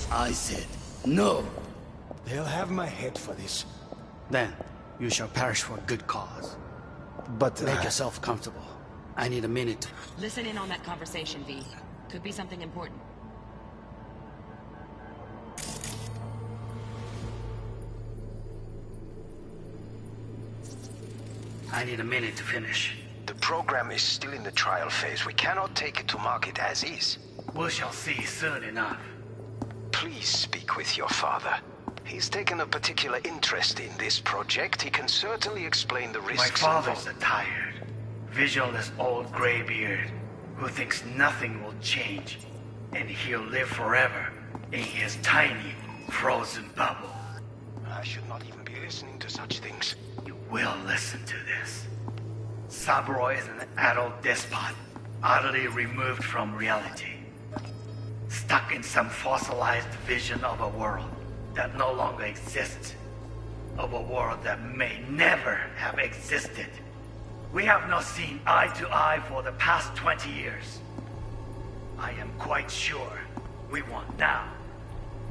I said no. They'll have my head for this. Then you shall perish for a good cause. But make yourself comfortable. I need a minute. Listen in on that conversation, V. Could be something important. I need a minute to finish. The program is still in the trial phase. We cannot take it to market as is. We shall see soon enough. Please speak with your father. He's taken a particular interest in this project. He can certainly explain the risks. My father's a tired, visionless old graybeard who thinks nothing will change, and he'll live forever in his tiny, frozen bubble. I should not even be listening to such things. You will listen to this. Saburo is an adult despot, utterly removed from reality. Stuck in some fossilized vision of a world that no longer exists. Of a world that may never have existed. We have not seen eye to eye for the past 20 years. I am quite sure we want now.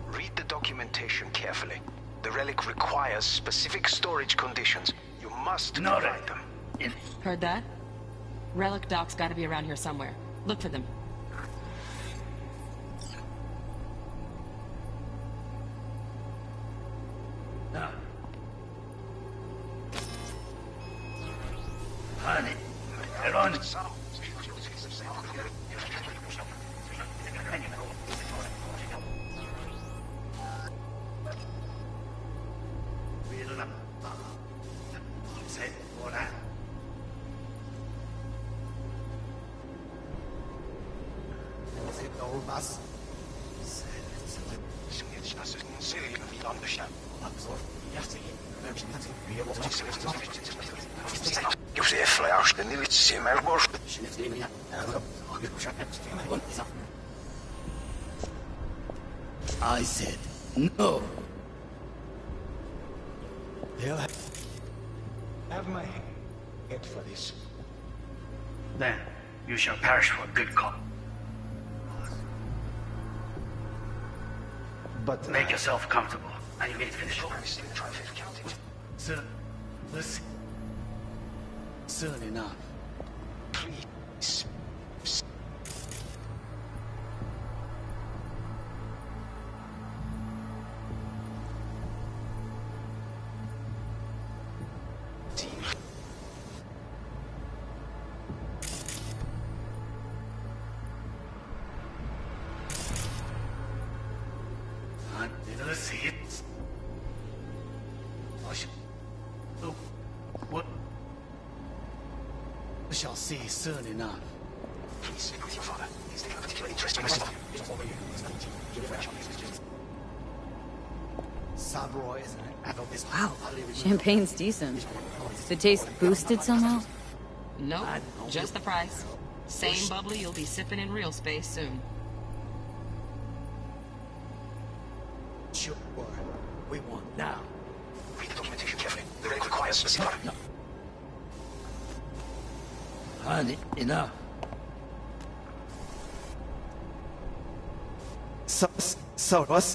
Read the documentation carefully. The relic requires specific storage conditions. You must provide them. Heard that? Relic docks gotta be around here somewhere. Look for them. run. I said no. They'll have my head for this. Then you shall perish for a good cause. But make yourself comfortable. I need to finish. Sir, listen. Soon enough. Please. We shall see soon enough. Please speak with your father. He's taking a particular interest in your son. Cyberpunk is an adult. Wow, champagne's decent. The taste boosted somehow? Nope, just the price. Same bubbly you'll be sipping in real space soon. Sure, we want now. Read the documentation carefully. The reg requires specific. No. Honey, enough.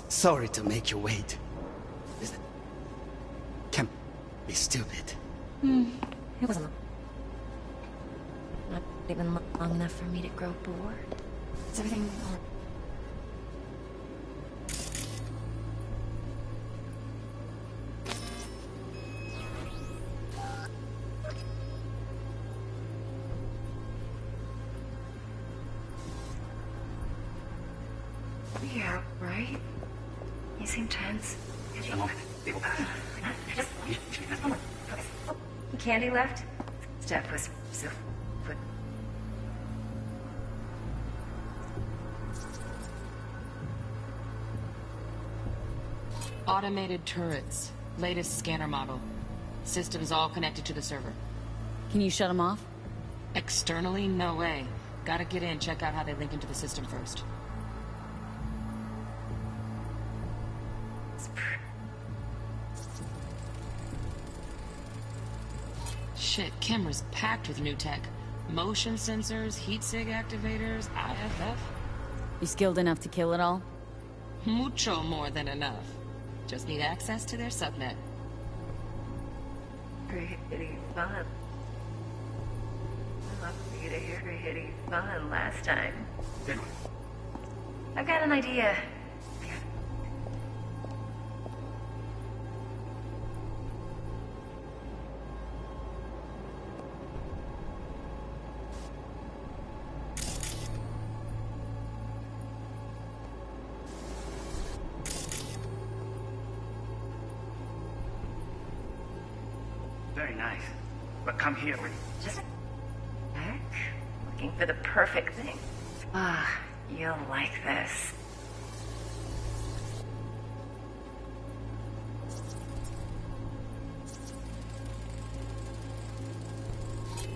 Sorry to make you wait. Can't be stupid. It wasn't not even long enough for me to grow bored. Is everything all Yeah, right? You seem tense. Candy left? Steph was so... Automated turrets. Latest scanner model. Systems all connected to the server. Can you shut them off? Externally, no way. Gotta get in, check out how they link into the system first. Shit, camera's packed with new tech. Motion sensors, heat sig activators, IFF. You skilled enough to kill it all? Mucho more than enough. Just need access to their subnet. Pretty fun. I'd love for you to hear pretty fun last time. I've got an idea. Very nice. But come here. Just back, looking for the perfect thing. Ah, you'll like this.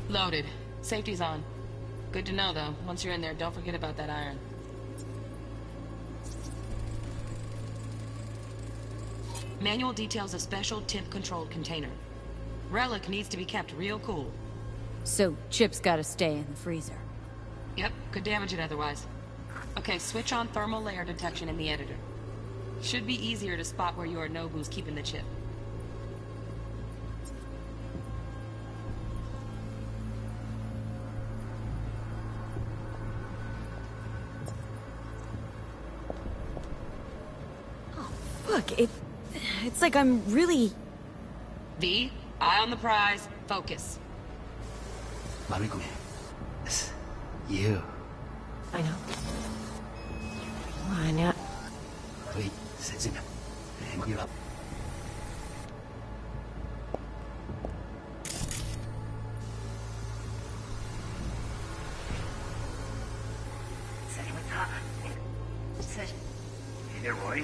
Loaded. Safety's on. Good to know, though. Once you're in there, don't forget about that iron. Manual details a special temp-controlled container. Relic needs to be kept real cool. So, Chip's gotta stay in the freezer. Yep, could damage it otherwise. Okay, switch on thermal layer detection in the editor. Should be easier to spot where Yorinobu's keeping the chip. Look, it's like I'm really... V, eye on the prize, focus. You. I know. I know. Wait, sit down. Hang you up. Roy,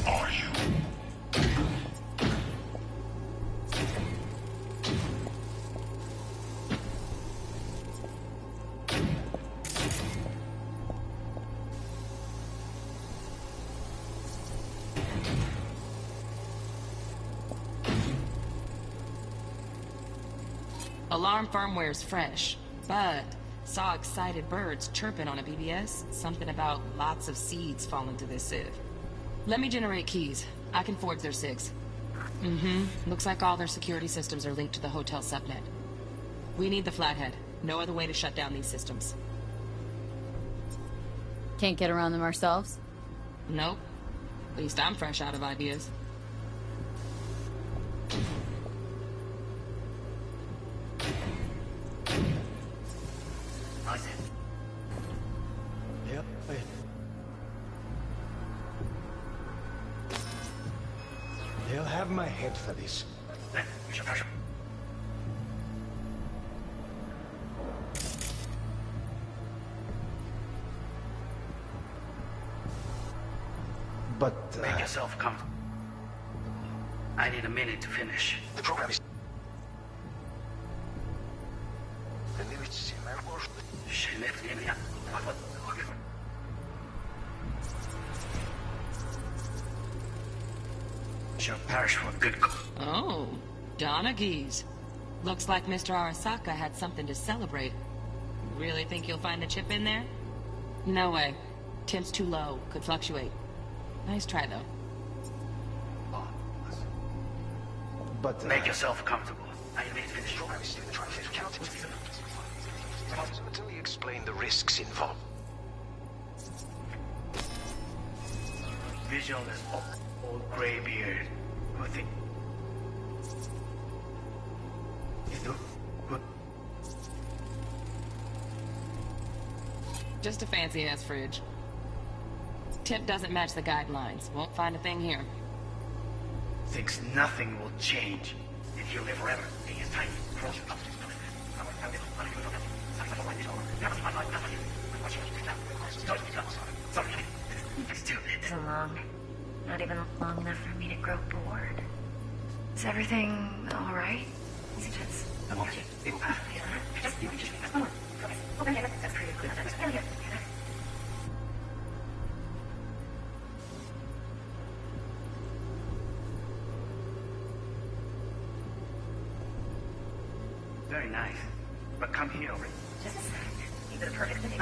Are you? Alarm firmware's fresh, but saw excited birds chirping on a BBS. Something about lots of seeds falling to this sieve. Let me generate keys. I can forge their SIGs. Looks like all their security systems are linked to the hotel subnet. We need the Flathead. No other way to shut down these systems. Can't get around them ourselves? Nope. At least I'm fresh out of ideas. Yep. They'll have my head for this. But, Make yourself comfortable. I need a minute to finish. The program is... Shall perish for a good cause. Oh, Donaghy's. Looks like Mr. Arasaka had something to celebrate. Really think you'll find the chip in there? No way. Temp's too low. Could fluctuate. Nice try, though. But, Make yourself comfortable. I need to finish. Program is still in trial. Cannot ultimately explain the risks involved. Visual is old graybeard. Who think? Just a fancy-ass fridge. Tip doesn't match the guidelines. Won't find a thing here. Thinks nothing will change. And he'll live forever. He is tiny. Isn't long. Not even long enough for me to grow bored. Is everything alright? Is it just... Very nice. But come here over. Just a sec. You did a perfect thing.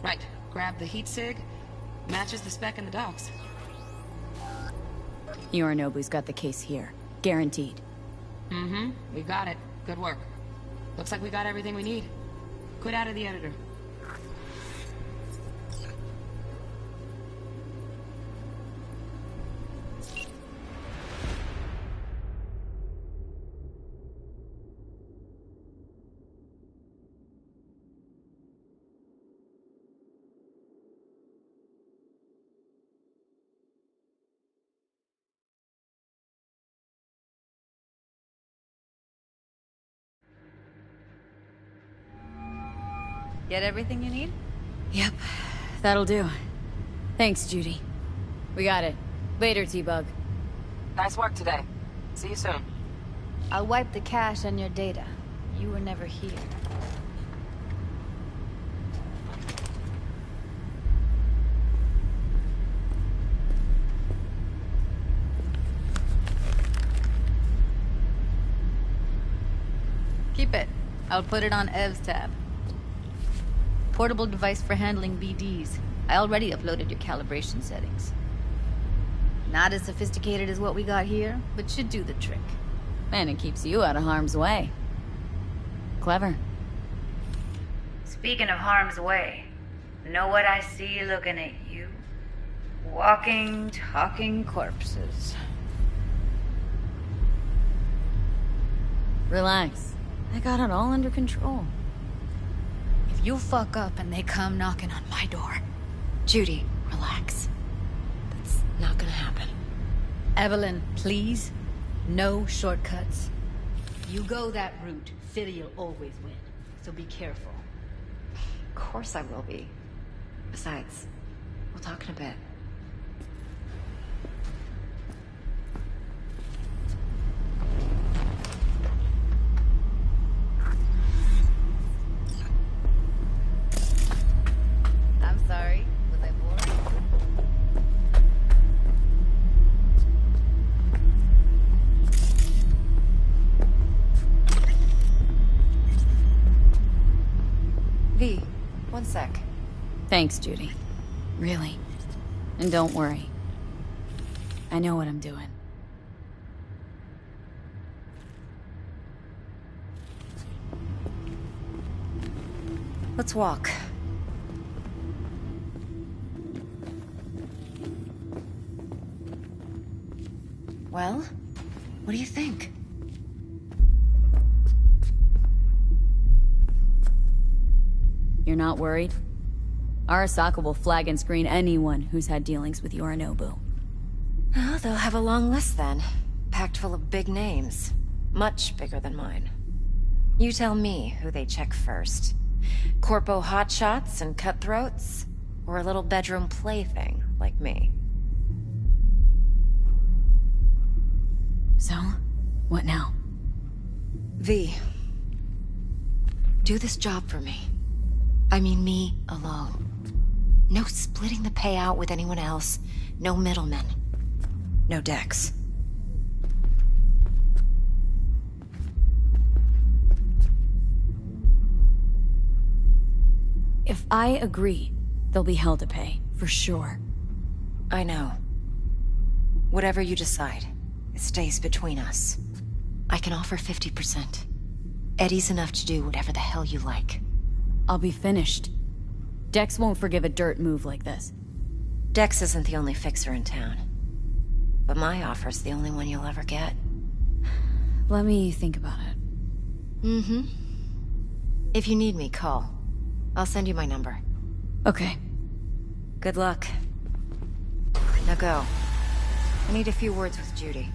Right. Grab the heat sig. Matches the spec in the docs. Yorinobu's got the case here. Guaranteed. Mm-hmm. We got it. Good work. Looks like we got everything we need. Quit out of the editor. Get everything you need? Yep, that'll do. Thanks, Judy. We got it. Later, T-Bug. Nice work today. See you soon. I'll wipe the cache on your data. You were never here. Keep it. I'll put it on Ev's tab. Portable device for handling BDs. I already uploaded your calibration settings. Not as sophisticated as what we got here, but should do the trick. And it keeps you out of harm's way. Clever. Speaking of harm's way, know what I see looking at you? Walking, talking corpses. Relax. I got it all under control. If you fuck up and they come knocking on my door... Judy, relax. That's not gonna happen. Evelyn, please. No shortcuts. You go that route, Fidy'll always win. So be careful. Of course I will be. Besides, we'll talk in a bit. I'm sorry. Was I boring? V, one sec. Thanks, Judy. Really. And don't worry. I know what I'm doing. Let's walk. Well, what do you think? You're not worried? Arasaka will flag and screen anyone who's had dealings with Yorinobu. Oh, they'll have a long list then. Packed full of big names. Much bigger than mine. You tell me who they check first. Corpo hotshots and cutthroats? Or a little bedroom plaything like me? So, what now? V. Do this job for me. I mean me alone. No splitting the payout with anyone else. No middlemen. No Dex. If I agree, they'll be hell to pay, for sure. I know. Whatever you decide, it stays between us. I can offer 50%. Eddie's enough to do whatever the hell you like. I'll be finished. Dex won't forgive a dirt move like this. Dex isn't the only fixer in town. But my offer's the only one you'll ever get. Let me think about it. Mm-hmm. If you need me, call. I'll send you my number. Okay. Good luck. Now go. I need a few words with Judy.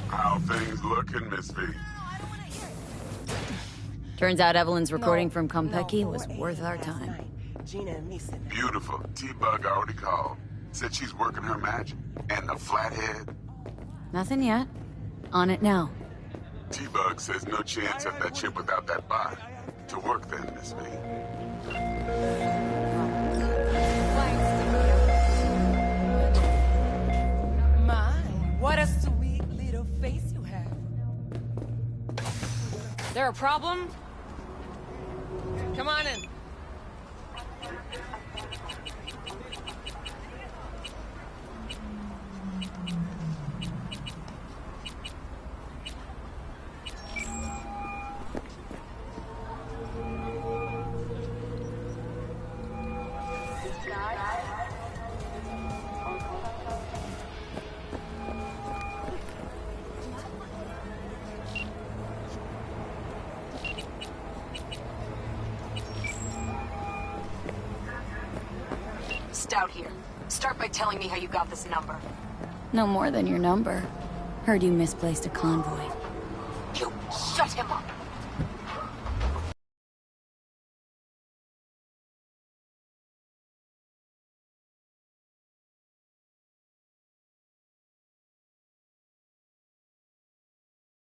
How things looking, Miss V? Turns out Evelyn's recording from Konpeki was worth our time. Beautiful. T-Bug already called. Said she's working her magic. And the flathead. Nothing yet. On it now. T-Bug says no chance at that chip without that bot. To work then, Miss Me. My, what a sweet little face you have. There a problem? Come on in. Stout here. Start by telling me how you got this number. No more than your number. Heard you misplaced a convoy. You shut him up.